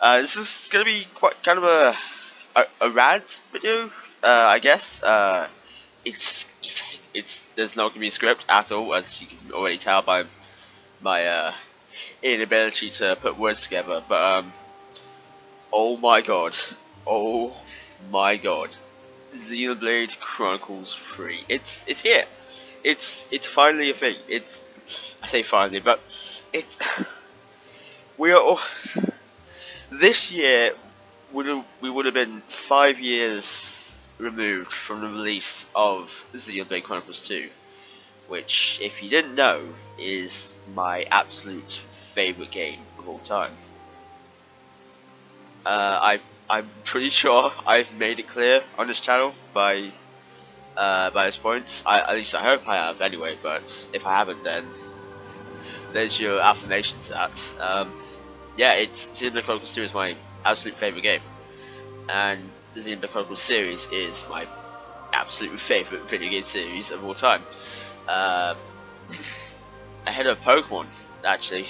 This is gonna be quite kind of a rant video, I guess. It's there's not gonna be a script at all, as you can already tell by my inability to put words together. But oh my god, oh my god, Xenoblade Chronicles 3. It's here. It's finally a thing. I say finally, but it we are all, this year we would have been 5 years removed from the release of Xenoblade Chronicles 2, which, if you didn't know, is my absolute favorite game of all time. I'm pretty sure I've made it clear on this channel by this point. At least I hope I have anyway. But if I haven't, then there's your affirmation to that. Yeah, Xenoblade Chronicles 2 is my absolute favorite game, and the Xenoblade Chronicles series is my absolute favorite video game series of all time. Ahead of Pokemon, actually,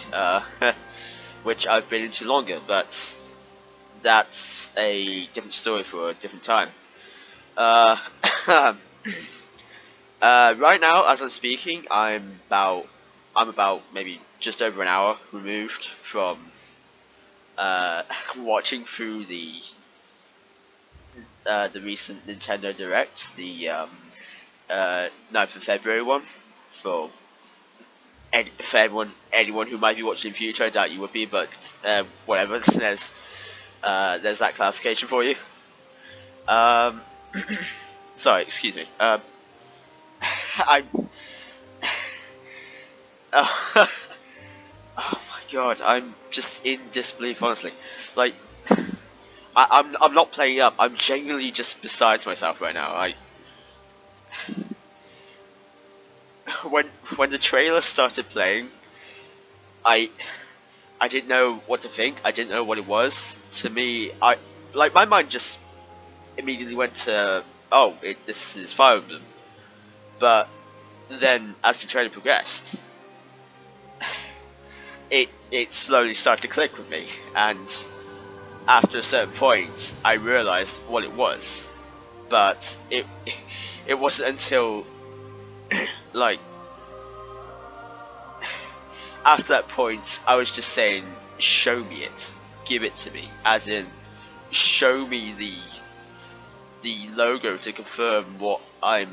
which I've been into longer, but that's a different story for a different time. Right now, as I'm speaking, I'm about maybe just over an hour removed from watching through the recent Nintendo Direct, the 9th of February one, for anyone who might be watching in future. I doubt you would be, but whatever. There's that clarification for you. Sorry, excuse me. I. Oh, oh my god, I'm just in disbelief, honestly. Like, I'm not playing up. I'm genuinely just beside myself right now. When the trailer started playing, I didn't know what to think. I didn't know what it was. To me, my mind just immediately went to, oh, this is Fire Emblem. But then, as the trailer progressed, it slowly started to click with me, and after a certain point, I realized what it was. But it wasn't until like after that point, I was just saying, show me it, give it to me, as in, show me the logo to confirm what I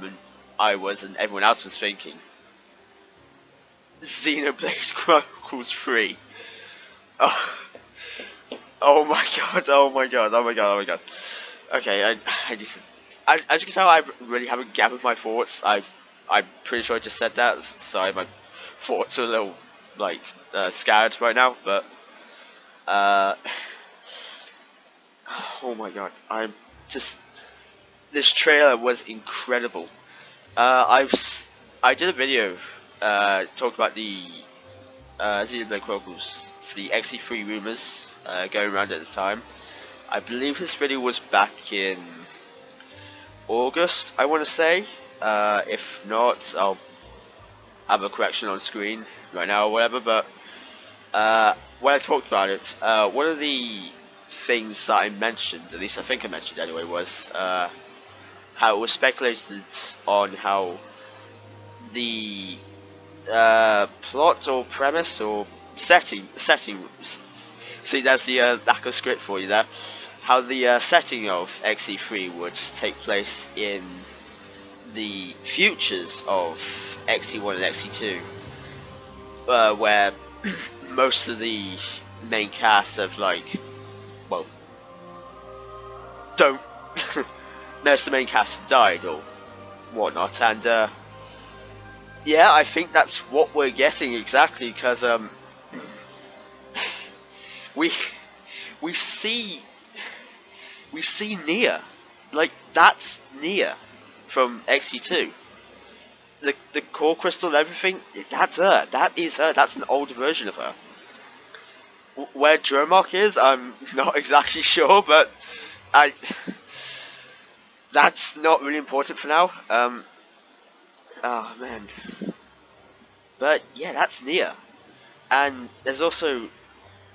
was and everyone else was thinking. Xenoblade Chronicles 3. Oh my god, oh my god, oh my god, oh my god. Okay, I just, as you can tell, I really haven't gathered my thoughts. I'm pretty sure I just said that. Sorry, my thoughts are a little like scattered right now, but oh my god, this trailer was incredible. I did a video talking about the Xenoblade Chronicles for the XE3 rumors going around at the time. I believe this video was back in August, I want to say. If not, I'll have a correction on screen right now or whatever. But when I talked about it, one of the things that I mentioned, at least I think I mentioned anyway, was how it was speculated on how the plot or premise or setting. See, there's the lack of script for you there. How the setting of XE3 would take place in the futures of XE1 and XE2, where most of the main cast have don't most of the main cast have died or whatnot, and yeah, I think that's what we're getting exactly, because we see Nia, like, that's Nia from XE2. The core crystal and everything, that's her. That is her. That's an older version of her. Where Dromark is, I'm not exactly sure, but that's not really important for now. Oh man. But yeah, that's Nia. And there's also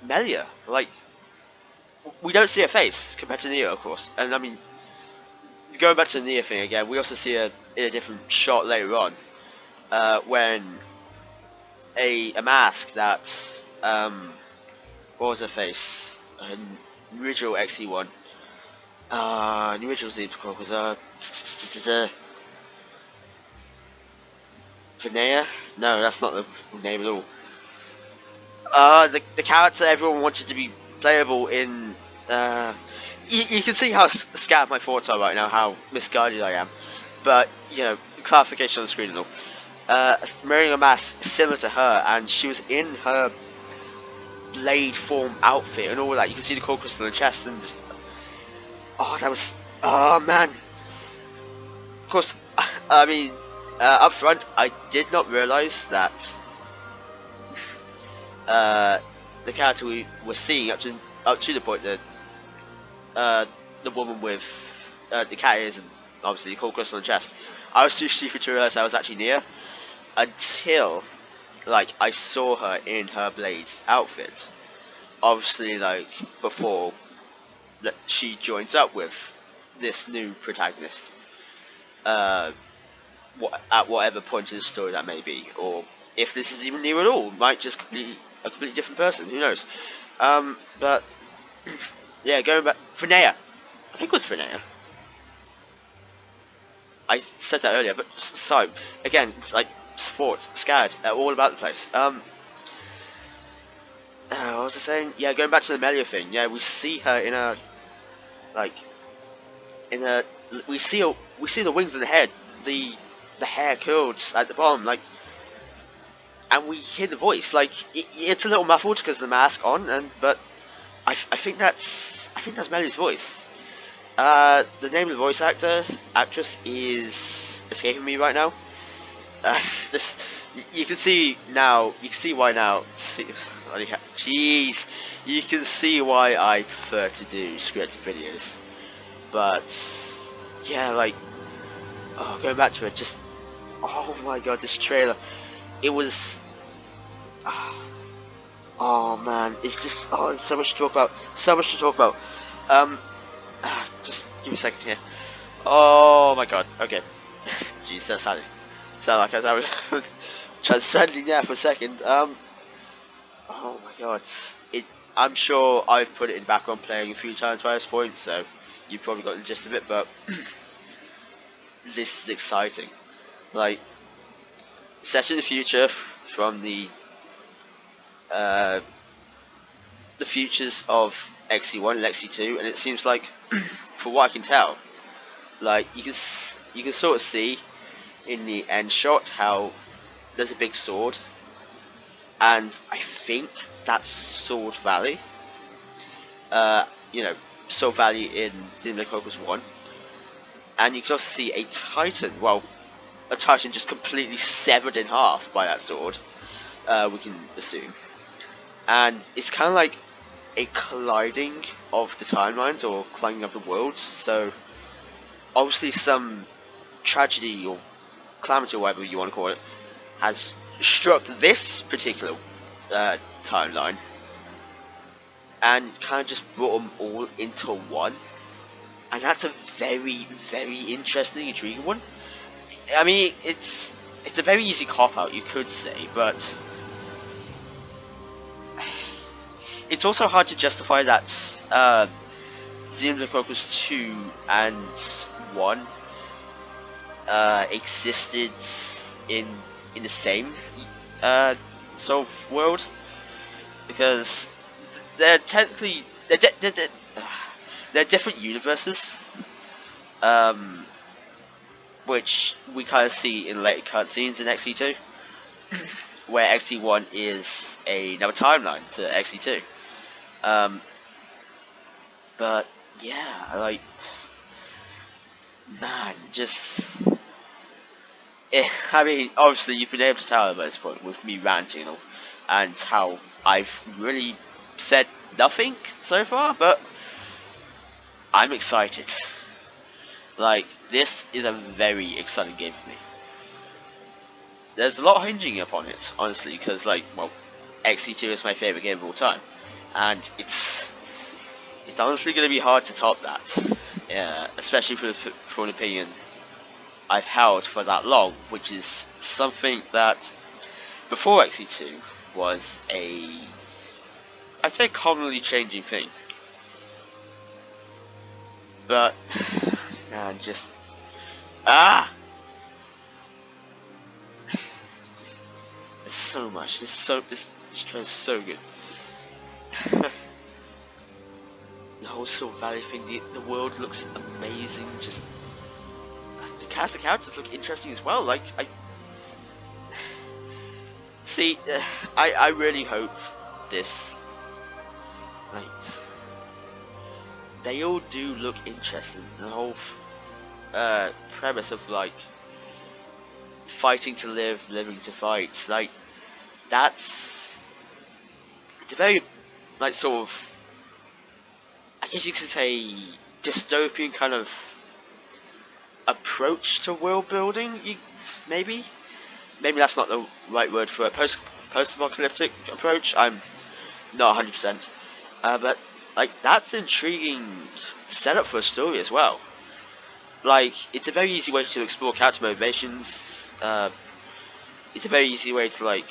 Melia. Like, we don't see her face compared to Nia, of course. And I mean, going back to the Nia thing again, we also see her in a different shot later on, when a mask that what was her face? An original XE1. The original Xenoblade Chronicles was Vinaya? No, that's not the name at all. The character everyone wanted to be playable in. You can see how scattered my thoughts are right now, how misguided I am. But, you know, clarification on the screen and all. Wearing a mask similar to her, and she was in her blade form outfit and all that. You can see the core crystal on the chest, and that was, oh man. Of course, I mean, up front, I did not realise that the character we were seeing up to the point that the woman with the cat ears and obviously the core crystal on the chest, I was too stupid to realise I was actually near until like I saw her in her Blade's outfit. Obviously, like before that she joins up with this new protagonist, at whatever point in the story that may be, or if this is even new at all, might just be a completely different person. Who knows? But yeah, going back, Finea. I think it was Finea. I said that earlier, but so again, it's like thoughts scattered all about the place. What was I saying? Yeah, going back to the Melia thing. Yeah, we see her in a we see the wings and the head, the hair curled at the bottom, like, and we hear the voice. Like it's a little muffled because of the mask on, but I think that's Melia's voice. The name of the voice actress is escaping me right now. This you can see now. You can see why now. Jeez, you can see why I prefer to do scripted videos. But yeah, like, going back to it, just oh my god, this trailer. It was. Oh man, it's just there's so much to talk about. So much to talk about. Just give me a second here. Oh my god. Okay. Jeez, that sounded like I was transcending there for a second. Oh my god. I'm sure I've put it in background playing a few times by this point, so you've probably got the gist of it. But this is exciting. Like, set in the future from the futures of XE1 and XE2, and it seems like, for what I can tell, like you can sort of see in the end shot how there's a big sword, and I think that's Sword Valley. You know, Sword Valley in Xenoblade Chronicles 1, and you can also see a Titan. Well, a Titan just completely severed in half by that sword. We can assume, and it's kind of like a colliding of the timelines or colliding of the worlds. So obviously some tragedy or calamity or whatever you want to call it has struck this particular timeline and kind of just brought them all into one, and that's a very, very interesting, intriguing one. I mean, it's a very easy cop out, you could say, but it's also hard to justify that Xenoblade Chronicles 2 and 1 existed in the same sort of world, because they're technically they're different universes, which we kind of see in later cutscenes in XE2, where XE1 is another timeline to XE2. But yeah, like, man, just I mean, obviously you've been able to tell at this point with me ranting and how I've really said nothing so far, but I'm excited. Like, this is a very exciting game for me. There's a lot hinging upon it, honestly, because, like, well, XE2 is my favourite game of all time, and it's it's honestly going to be hard to top that, especially for an opinion I've held for that long, which is something that before XE2 was I'd say commonly changing thing. But man, just there's so much. This trailer is so good. The whole Silver Valley thing, the world looks amazing. Just the cast of characters look interesting as well. Like I really hope this, like, they all do look interesting. The whole premise of like fighting to live, living to fight, like it's a very like sort of, I guess you could say, dystopian kind of approach to world building. Maybe that's not the right word for it. Post-apocalyptic approach. I'm not 100%, but like that's an intriguing setup for a story as well. Like it's a very easy way to explore character motivations. It's a very easy way to like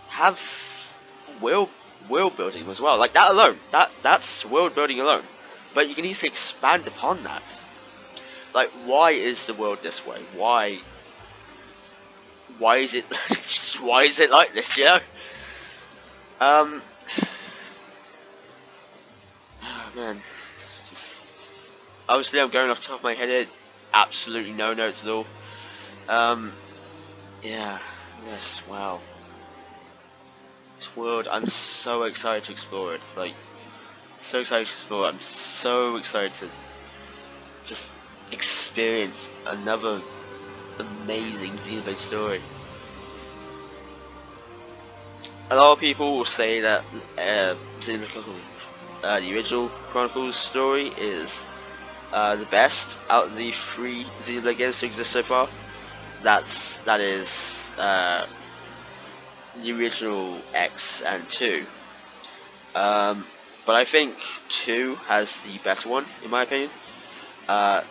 have world building as well. Like that alone, that's world building alone. But you can easily expand upon that. Like, why is the world this way? Why is it why is it like this, you know? Oh man, just obviously I'm going off the top of my head here. Absolutely no notes at all. Yeah, yes, wow. This world, I'm so excited to explore it. Like, so excited to explore it. I'm so excited to just experience another amazing Xenoblade story. A lot of people will say that Xenoblade Chronicles, the original Chronicles story, is the best out of the 3 Xenoblade games to exist so far. That is the original X and 2. But I think 2 has the better one, in my opinion. For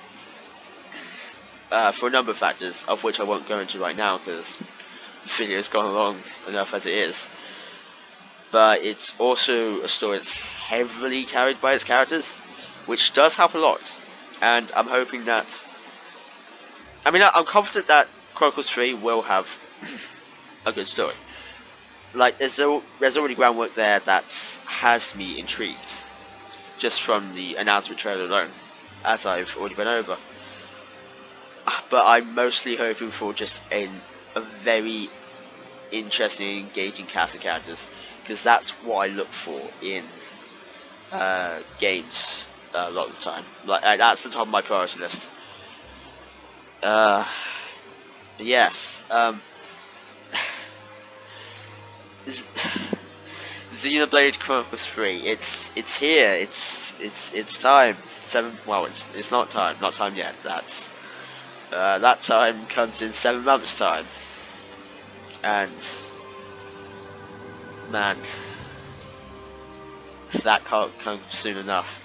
a number of factors, of which I won't go into right now because the video has gone along enough as it is. But it's also a story that's heavily carried by its characters, which does help a lot. And I'm hoping that, I'm confident that Chronicles 3 will have a good story. Like, there's already groundwork there that has me intrigued, just from the announcement trailer alone, as I've already been over. But I'm mostly hoping for just a very interesting, engaging cast of characters, because that's what I look for in games a lot of the time. Like, that's the top of my priority list. Yes. Xenoblade Chronicles 3. It's here. It's time. Well, it's not time. Not time yet. That time comes in 7 months' time. And man, that can't come soon enough.